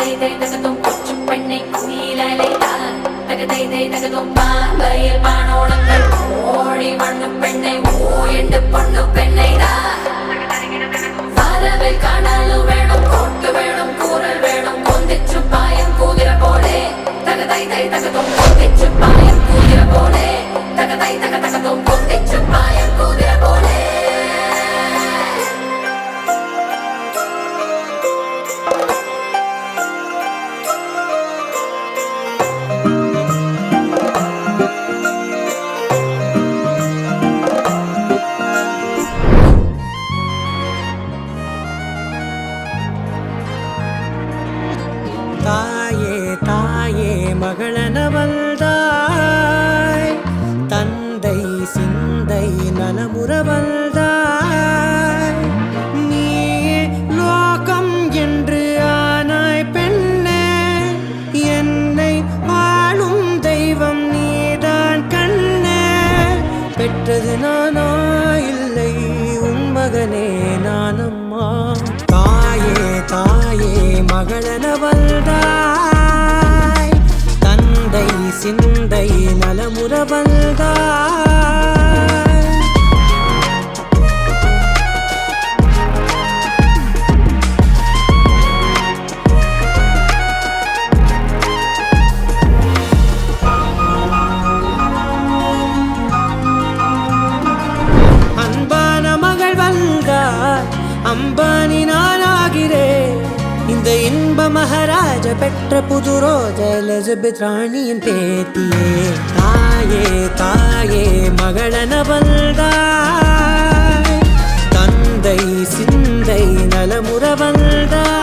தகதை தகதும் கொச்சு பெண்ணை நீலலைதான் தகதை தகதும் பாம்பையில் பானோளங்கள் ஓடி மண்ணு பெண்ணை ஓயண்டு பொண்ணு பெண்ணை தான் வரவை காணாலும் வேணும் கோட்டு வேணும் கூறல் வேணும் கொந்திச்சு பாயம் கூதிர போலே தகதை தகதும் கொந்திச்சு பாயம் கூதிர போலே தகதை தகதும் கொந்திச்சு பாயம் கூதிர போலே தாயே தாயே மகளனவள்தாய் தந்தை சிந்தை நலமுறவள்தாய் நீயே லோகம் என்று ஆனாய் பெண்ணே என்னை வாழும் தெய்வம் நீதான் கண்ணே பெற்றது நானா இல்லை உன் மகனே நானம்மா தாயே தாயே மகளனவள்தாய் தந்தை சிந்தை நலமுறவள்தாய் அன்பான மகள் வந்தாய் அம்பானி நானாகிறேன் இந்த இன்ப மகாராஜ பெற்ற புது ரோஜ எலிசபெத் ராணியின் பேத்தியே தாயே தாயே மகளனவள்தாய் தந்தை சிந்தை நலமுறவள்தாய்